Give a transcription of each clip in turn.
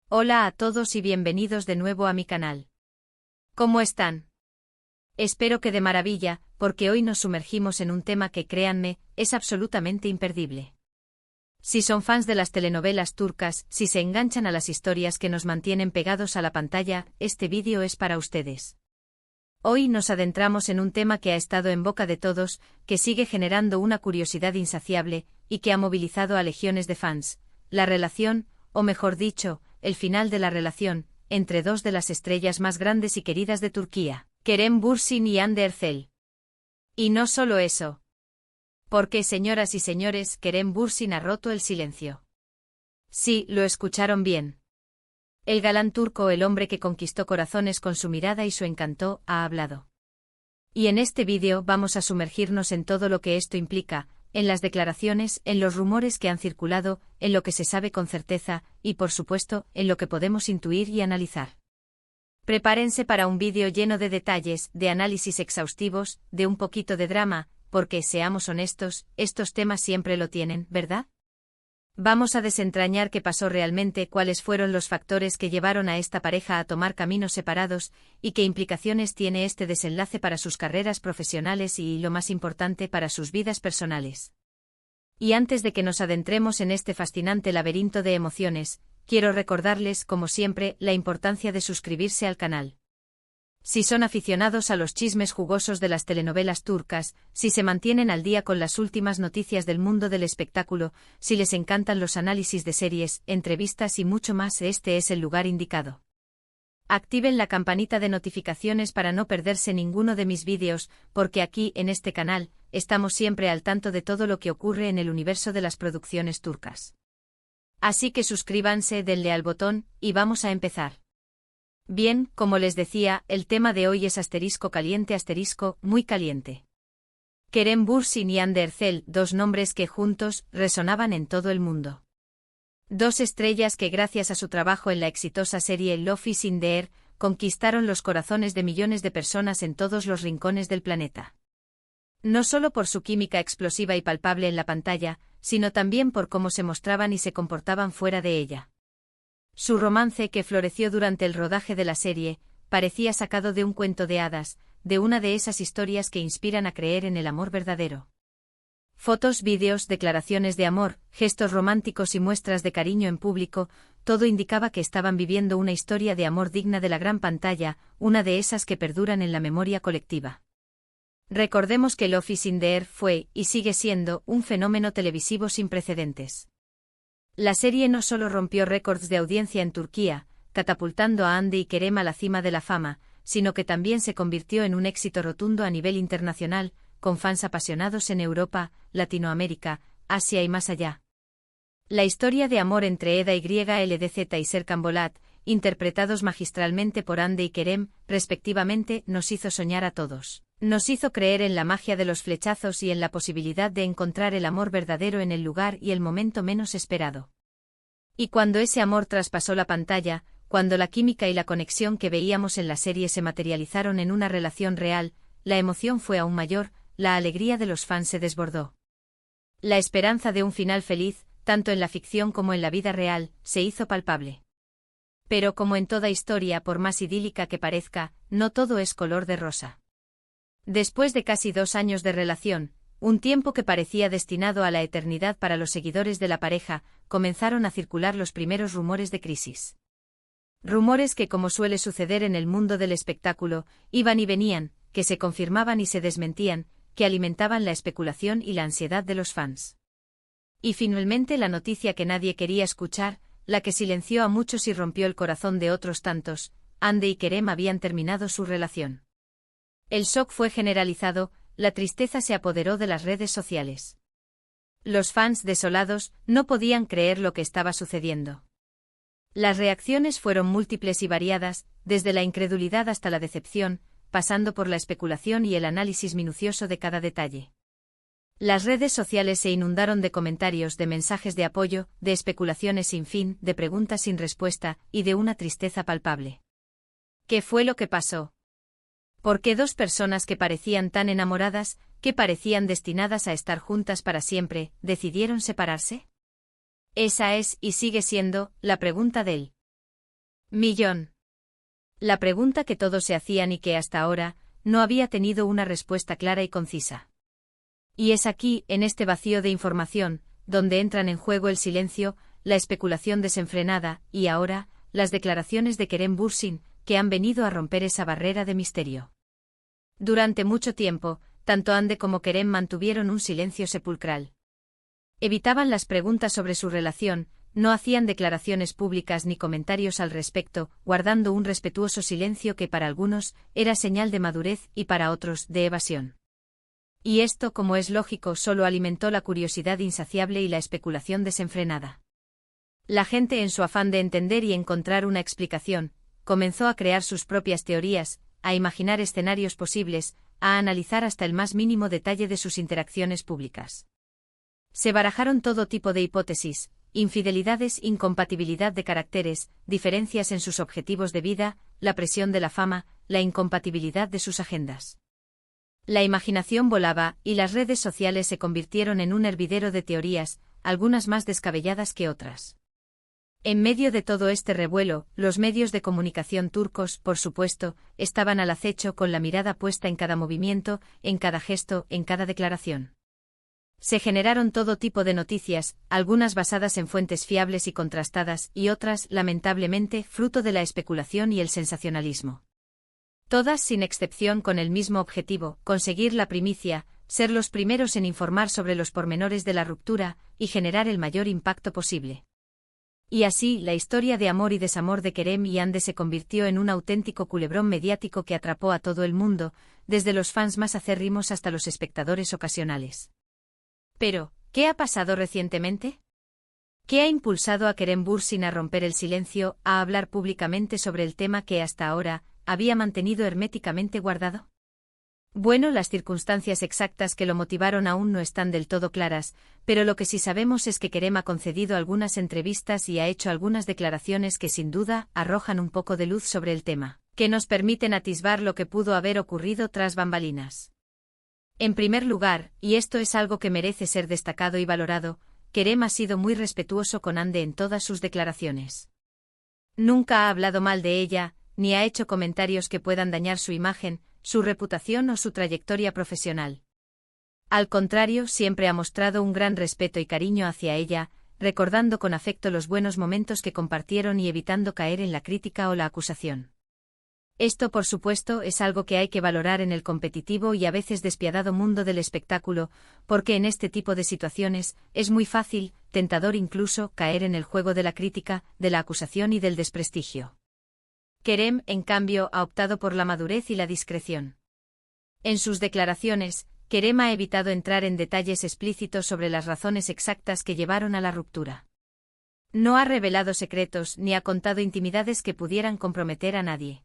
Hola a todos y bienvenidos de nuevo a mi canal. ¿Cómo están? Espero que de maravilla, porque hoy nos sumergimos en un tema que, créanme, es absolutamente imperdible. Si son fans de las telenovelas turcas, si se enganchan a las historias que nos mantienen pegados a la pantalla, este vídeo es para ustedes. Hoy nos adentramos en un tema que ha estado en boca de todos, que sigue generando una curiosidad insaciable, y que ha movilizado a legiones de fans: la relación, o mejor dicho, el final de la relación, entre dos de las estrellas más grandes y queridas de Turquía, Kerem Bürsin y Hande Erçel. Y no solo eso. Porque, señoras y señores, Kerem Bürsin ha roto el silencio. Sí, lo escucharon bien. El galán turco, el hombre que conquistó corazones con su mirada y su encanto, ha hablado. Y en este vídeo vamos a sumergirnos en todo lo que esto implica, en las declaraciones, en los rumores que han circulado, en lo que se sabe con certeza, y por supuesto, en lo que podemos intuir y analizar. Prepárense para un vídeo lleno de detalles, de análisis exhaustivos, de un poquito de drama, porque, seamos honestos, estos temas siempre lo tienen, ¿verdad? Vamos a desentrañar qué pasó realmente, cuáles fueron los factores que llevaron a esta pareja a tomar caminos separados, y qué implicaciones tiene este desenlace para sus carreras profesionales y, lo más importante, para sus vidas personales. Y antes de que nos adentremos en este fascinante laberinto de emociones, quiero recordarles, como siempre, la importancia de suscribirse al canal. Si son aficionados a los chismes jugosos de las telenovelas turcas, si se mantienen al día con las últimas noticias del mundo del espectáculo, si les encantan los análisis de series, entrevistas y mucho más, este es el lugar indicado. Activen la campanita de notificaciones para no perderse ninguno de mis vídeos, porque aquí, en este canal, estamos siempre al tanto de todo lo que ocurre en el universo de las producciones turcas. Así que suscríbanse, denle al botón, y vamos a empezar. Bien, como les decía, el tema de hoy es *caliente*, muy caliente. Kerem Bürsin y Hande Erçel, dos nombres que juntos resonaban en todo el mundo. Dos estrellas que, gracias a su trabajo en la exitosa serie Love is in the Air, conquistaron los corazones de millones de personas en todos los rincones del planeta. No solo por su química explosiva y palpable en la pantalla, sino también por cómo se mostraban y se comportaban fuera de ella. Su romance, que floreció durante el rodaje de la serie, parecía sacado de un cuento de hadas, de una de esas historias que inspiran a creer en el amor verdadero. Fotos, vídeos, declaraciones de amor, gestos románticos y muestras de cariño en público, todo indicaba que estaban viviendo una historia de amor digna de la gran pantalla, una de esas que perduran en la memoria colectiva. Recordemos que Love is in the Air fue, y sigue siendo, un fenómeno televisivo sin precedentes. La serie no solo rompió récords de audiencia en Turquía, catapultando a Hande y Kerem a la cima de la fama, sino que también se convirtió en un éxito rotundo a nivel internacional, con fans apasionados en Europa, Latinoamérica, Asia y más allá. La historia de amor entre Eda YLDZ y Serkan Bolat, interpretados magistralmente por Hande y Kerem, respectivamente, nos hizo soñar a todos. Nos hizo creer en la magia de los flechazos y en la posibilidad de encontrar el amor verdadero en el lugar y el momento menos esperado. Y cuando ese amor traspasó la pantalla, cuando la química y la conexión que veíamos en la serie se materializaron en una relación real, la emoción fue aún mayor, la alegría de los fans se desbordó. La esperanza de un final feliz, tanto en la ficción como en la vida real, se hizo palpable. Pero como en toda historia, por más idílica que parezca, no todo es color de rosa. Después de casi 2 años de relación, un tiempo que parecía destinado a la eternidad para los seguidores de la pareja, comenzaron a circular los primeros rumores de crisis. Rumores que, como suele suceder en el mundo del espectáculo, iban y venían, que se confirmaban y se desmentían, que alimentaban la especulación y la ansiedad de los fans. Y finalmente la noticia que nadie quería escuchar, la que silenció a muchos y rompió el corazón de otros tantos: Hande y Kerem habían terminado su relación. El shock fue generalizado, la tristeza se apoderó de las redes sociales. Los fans, desolados, no podían creer lo que estaba sucediendo. Las reacciones fueron múltiples y variadas, desde la incredulidad hasta la decepción, pasando por la especulación y el análisis minucioso de cada detalle. Las redes sociales se inundaron de comentarios, de mensajes de apoyo, de especulaciones sin fin, de preguntas sin respuesta, y de una tristeza palpable. ¿Qué fue lo que pasó? ¿Por qué dos personas que parecían tan enamoradas, que parecían destinadas a estar juntas para siempre, decidieron separarse? Esa es, y sigue siendo, la pregunta del Millón. La pregunta que todos se hacían y que hasta ahora no había tenido una respuesta clara y concisa. Y es aquí, en este vacío de información, donde entran en juego el silencio, la especulación desenfrenada y ahora, las declaraciones de Kerem Bürsin, que han venido a romper esa barrera de misterio. Durante mucho tiempo, tanto Hande como Kerem mantuvieron un silencio sepulcral. Evitaban las preguntas sobre su relación, no hacían declaraciones públicas ni comentarios al respecto, guardando un respetuoso silencio que para algunos era señal de madurez y para otros de evasión. Y esto, como es lógico, solo alimentó la curiosidad insaciable y la especulación desenfrenada. La gente, en su afán de entender y encontrar una explicación, comenzó a crear sus propias teorías, a imaginar escenarios posibles, a analizar hasta el más mínimo detalle de sus interacciones públicas. Se barajaron todo tipo de hipótesis, infidelidades, incompatibilidad de caracteres, diferencias en sus objetivos de vida, la presión de la fama, la incompatibilidad de sus agendas. La imaginación volaba, y las redes sociales se convirtieron en un hervidero de teorías, algunas más descabelladas que otras. En medio de todo este revuelo, los medios de comunicación turcos, por supuesto, estaban al acecho con la mirada puesta en cada movimiento, en cada gesto, en cada declaración. Se generaron todo tipo de noticias, algunas basadas en fuentes fiables y contrastadas, y otras, lamentablemente, fruto de la especulación y el sensacionalismo. Todas, sin excepción, con el mismo objetivo: conseguir la primicia, ser los primeros en informar sobre los pormenores de la ruptura, y generar el mayor impacto posible. Y así, la historia de amor y desamor de Kerem y Hande se convirtió en un auténtico culebrón mediático que atrapó a todo el mundo, desde los fans más acérrimos hasta los espectadores ocasionales. Pero, ¿qué ha pasado recientemente? ¿Qué ha impulsado a Kerem Bürsin a romper el silencio, a hablar públicamente sobre el tema que hasta ahora había mantenido herméticamente guardado? Bueno, las circunstancias exactas que lo motivaron aún no están del todo claras, pero lo que sí sabemos es que Kerem ha concedido algunas entrevistas y ha hecho algunas declaraciones que sin duda arrojan un poco de luz sobre el tema, que nos permiten atisbar lo que pudo haber ocurrido tras bambalinas. En primer lugar, y esto es algo que merece ser destacado y valorado, Kerem ha sido muy respetuoso con Hande en todas sus declaraciones. Nunca ha hablado mal de ella, ni ha hecho comentarios que puedan dañar su imagen, su reputación o su trayectoria profesional. Al contrario, siempre ha mostrado un gran respeto y cariño hacia ella, recordando con afecto los buenos momentos que compartieron y evitando caer en la crítica o la acusación. Esto, por supuesto, es algo que hay que valorar en el competitivo y a veces despiadado mundo del espectáculo, porque en este tipo de situaciones es muy fácil, tentador incluso, caer en el juego de la crítica, de la acusación y del desprestigio. Kerem, en cambio, ha optado por la madurez y la discreción. En sus declaraciones, Kerem ha evitado entrar en detalles explícitos sobre las razones exactas que llevaron a la ruptura. No ha revelado secretos ni ha contado intimidades que pudieran comprometer a nadie.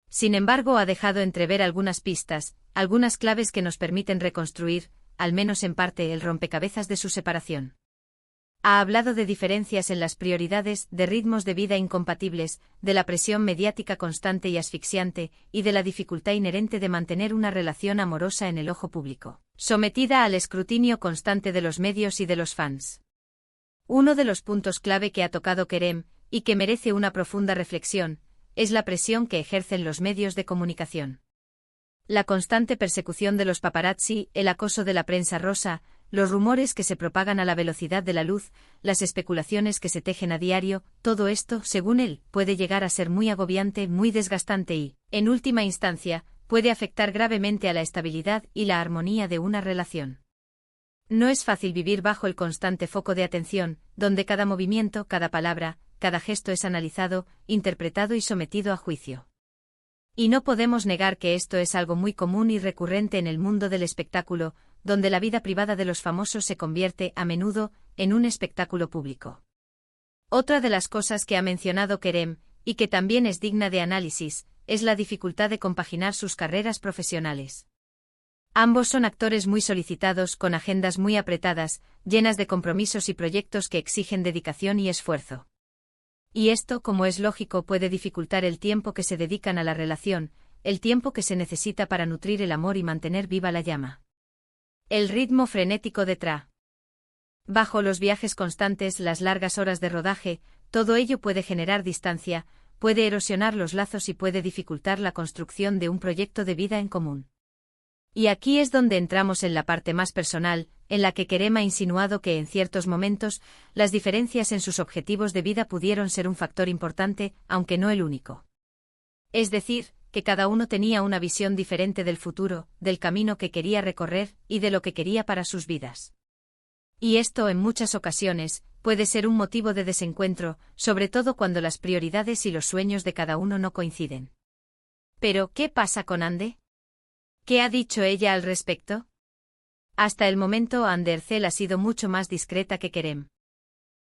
Sin embargo, ha dejado entrever algunas pistas, algunas claves que nos permiten reconstruir, al menos en parte, el rompecabezas de su separación. Ha hablado de diferencias en las prioridades, de ritmos de vida incompatibles, de la presión mediática constante y asfixiante, y de la dificultad inherente de mantener una relación amorosa en el ojo público, sometida al escrutinio constante de los medios y de los fans. Uno de los puntos clave que ha tocado Kerem, y que merece una profunda reflexión, es la presión que ejercen los medios de comunicación. La constante persecución de los paparazzi, el acoso de la prensa rosa, los rumores que se propagan a la velocidad de la luz, las especulaciones que se tejen a diario, todo esto, según él, puede llegar a ser muy agobiante, muy desgastante y, en última instancia, puede afectar gravemente a la estabilidad y la armonía de una relación. No es fácil vivir bajo el constante foco de atención, donde cada movimiento, cada palabra, cada gesto es analizado, interpretado y sometido a juicio. Y no podemos negar que esto es algo muy común y recurrente en el mundo del espectáculo, donde la vida privada de los famosos se convierte, a menudo, en un espectáculo público. Otra de las cosas que ha mencionado Kerem, y que también es digna de análisis, es la dificultad de compaginar sus carreras profesionales. Ambos son actores muy solicitados, con agendas muy apretadas, llenas de compromisos y proyectos que exigen dedicación y esfuerzo. Y esto, como es lógico, puede dificultar el tiempo que se dedican a la relación, el tiempo que se necesita para nutrir el amor y mantener viva la llama. El ritmo frenético de bajo los viajes constantes, las largas horas de rodaje, todo ello puede generar distancia, puede erosionar los lazos y puede dificultar la construcción de un proyecto de vida en común. Y aquí es donde entramos en la parte más personal, en la que Kerem ha insinuado que en ciertos momentos, las diferencias en sus objetivos de vida pudieron ser un factor importante, aunque no el único. Es decir, que cada uno tenía una visión diferente del futuro, del camino que quería recorrer y de lo que quería para sus vidas. Y esto, en muchas ocasiones, puede ser un motivo de desencuentro, sobre todo cuando las prioridades y los sueños de cada uno no coinciden. Pero, ¿qué pasa con Ande? ¿Qué ha dicho ella al respecto? Hasta el momento Andercel ha sido mucho más discreta que Kerem.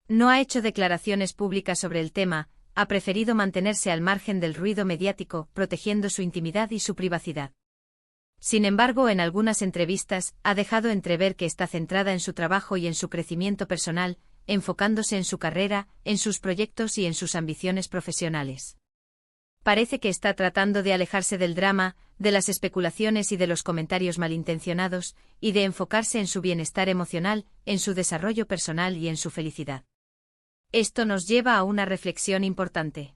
No ha hecho declaraciones públicas sobre el tema, ha preferido mantenerse al margen del ruido mediático, protegiendo su intimidad y su privacidad. Sin embargo, en algunas entrevistas, ha dejado entrever que está centrada en su trabajo y en su crecimiento personal, enfocándose en su carrera, en sus proyectos y en sus ambiciones profesionales. Parece que está tratando de alejarse del drama, de las especulaciones y de los comentarios malintencionados, y de enfocarse en su bienestar emocional, en su desarrollo personal y en su felicidad. Esto nos lleva a una reflexión importante.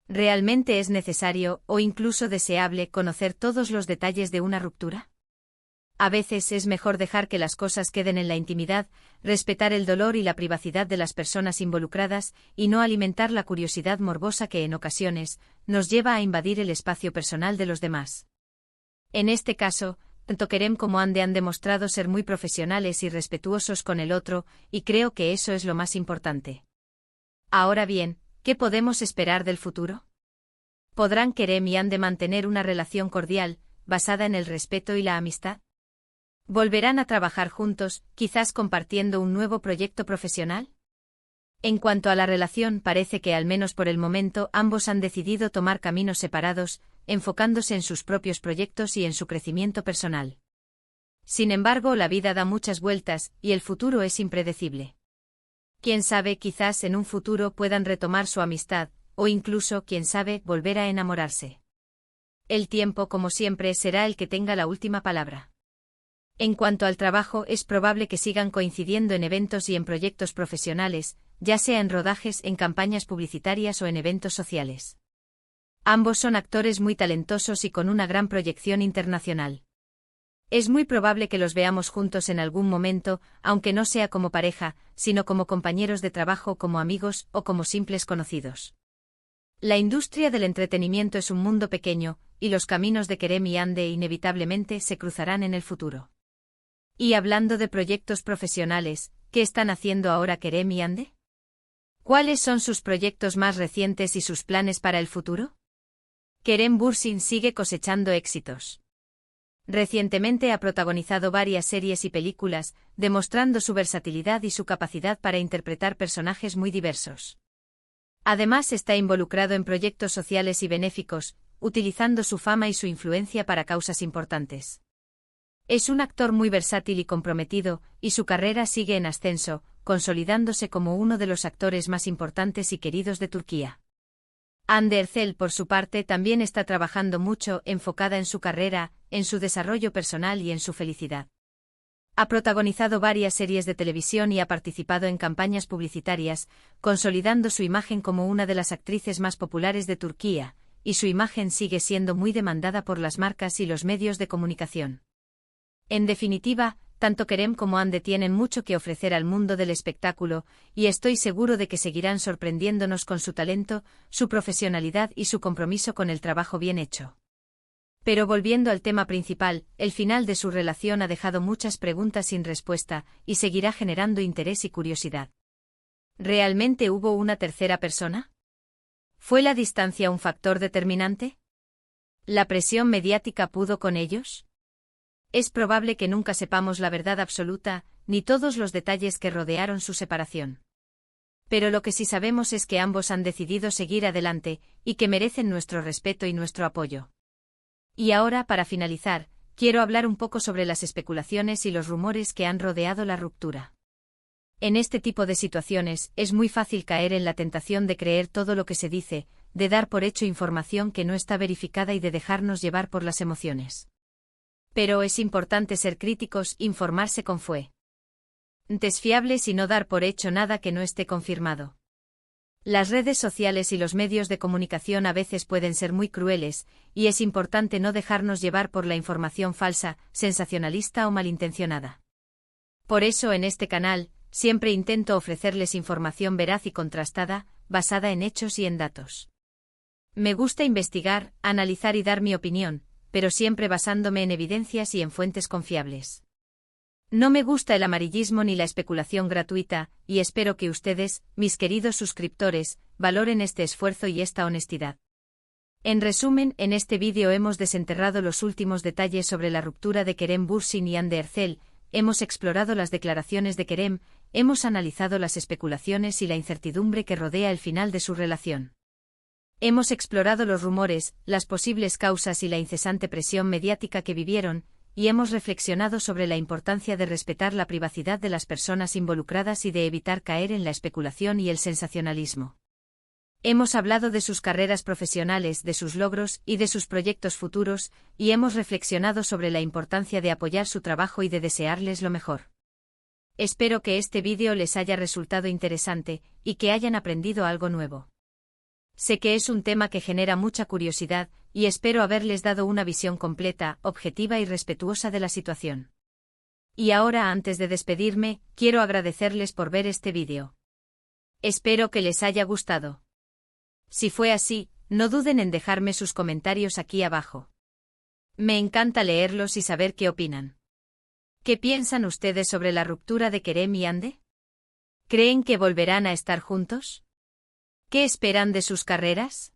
¿Realmente es necesario, o incluso deseable, conocer todos los detalles de una ruptura? A veces es mejor dejar que las cosas queden en la intimidad, respetar el dolor y la privacidad de las personas involucradas, y no alimentar la curiosidad morbosa que en ocasiones nos lleva a invadir el espacio personal de los demás. En este caso, tanto Kerem como Ande han demostrado ser muy profesionales y respetuosos con el otro, y creo que eso es lo más importante. Ahora bien, ¿qué podemos esperar del futuro? ¿Podrán Kerem y Ande mantener una relación cordial, basada en el respeto y la amistad? ¿Volverán a trabajar juntos, quizás compartiendo un nuevo proyecto profesional? En cuanto a la relación, parece que al menos por el momento ambos han decidido tomar caminos separados, enfocándose en sus propios proyectos y en su crecimiento personal. Sin embargo, la vida da muchas vueltas, y el futuro es impredecible. Quién sabe, quizás en un futuro puedan retomar su amistad, o incluso, quién sabe, volver a enamorarse. El tiempo, como siempre, será el que tenga la última palabra. En cuanto al trabajo, es probable que sigan coincidiendo en eventos y en proyectos profesionales, ya sea en rodajes, en campañas publicitarias o en eventos sociales. Ambos son actores muy talentosos y con una gran proyección internacional. Es muy probable que los veamos juntos en algún momento, aunque no sea como pareja, sino como compañeros de trabajo, como amigos o como simples conocidos. La industria del entretenimiento es un mundo pequeño, y los caminos de Kerem y Ande inevitablemente se cruzarán en el futuro. Y hablando de proyectos profesionales, ¿qué están haciendo ahora Kerem y Ande? ¿Cuáles son sus proyectos más recientes y sus planes para el futuro? Kerem Bürsin sigue cosechando éxitos. Recientemente ha protagonizado varias series y películas, demostrando su versatilidad y su capacidad para interpretar personajes muy diversos. Además está involucrado en proyectos sociales y benéficos, utilizando su fama y su influencia para causas importantes. Es un actor muy versátil y comprometido, y su carrera sigue en ascenso, consolidándose como uno de los actores más importantes y queridos de Turquía. Hande Erçel, por su parte, también está trabajando mucho, enfocada en su carrera, en su desarrollo personal y en su felicidad. Ha protagonizado varias series de televisión y ha participado en campañas publicitarias, consolidando su imagen como una de las actrices más populares de Turquía, y su imagen sigue siendo muy demandada por las marcas y los medios de comunicación. En definitiva, tanto Kerem como Hande tienen mucho que ofrecer al mundo del espectáculo, y estoy seguro de que seguirán sorprendiéndonos con su talento, su profesionalidad y su compromiso con el trabajo bien hecho. Pero volviendo al tema principal, el final de su relación ha dejado muchas preguntas sin respuesta, y seguirá generando interés y curiosidad. ¿Realmente hubo una tercera persona? ¿Fue la distancia un factor determinante? ¿La presión mediática pudo con ellos? Es probable que nunca sepamos la verdad absoluta, ni todos los detalles que rodearon su separación. Pero lo que sí sabemos es que ambos han decidido seguir adelante, y que merecen nuestro respeto y nuestro apoyo. Y ahora, para finalizar, quiero hablar un poco sobre las especulaciones y los rumores que han rodeado la ruptura. En este tipo de situaciones, es muy fácil caer en la tentación de creer todo lo que se dice, de dar por hecho información que no está verificada y de dejarnos llevar por las emociones. Pero es importante ser críticos, informarse con fuentes fiables y no dar por hecho nada que no esté confirmado. Las redes sociales y los medios de comunicación a veces pueden ser muy crueles, y es importante no dejarnos llevar por la información falsa, sensacionalista o malintencionada. Por eso en este canal, siempre intento ofrecerles información veraz y contrastada, basada en hechos y en datos. Me gusta investigar, analizar y dar mi opinión, pero siempre basándome en evidencias y en fuentes confiables. No me gusta el amarillismo ni la especulación gratuita, y espero que ustedes, mis queridos suscriptores, valoren este esfuerzo y esta honestidad. En resumen, en este vídeo hemos desenterrado los últimos detalles sobre la ruptura de Kerem Bürsin y Hande Erçel, hemos explorado las declaraciones de Kerem, hemos analizado las especulaciones y la incertidumbre que rodea el final de su relación. Hemos explorado los rumores, las posibles causas y la incesante presión mediática que vivieron, y hemos reflexionado sobre la importancia de respetar la privacidad de las personas involucradas y de evitar caer en la especulación y el sensacionalismo. Hemos hablado de sus carreras profesionales, de sus logros y de sus proyectos futuros, y hemos reflexionado sobre la importancia de apoyar su trabajo y de desearles lo mejor. Espero que este vídeo les haya resultado interesante, y que hayan aprendido algo nuevo. Sé que es un tema que genera mucha curiosidad, y espero haberles dado una visión completa, objetiva y respetuosa de la situación. Y ahora, antes de despedirme, quiero agradecerles por ver este vídeo. Espero que les haya gustado. Si fue así, no duden en dejarme sus comentarios aquí abajo. Me encanta leerlos y saber qué opinan. ¿Qué piensan ustedes sobre la ruptura de Kerem y Hande? ¿Creen que volverán a estar juntos? ¿Qué esperan de sus carreras?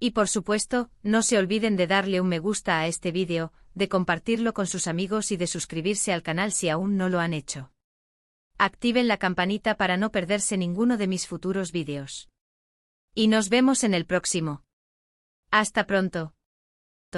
Y por supuesto, no se olviden de darle un me gusta a este vídeo, de compartirlo con sus amigos y de suscribirse al canal si aún no lo han hecho. Activen la campanita para no perderse ninguno de mis futuros vídeos. Y nos vemos en el próximo. Hasta pronto.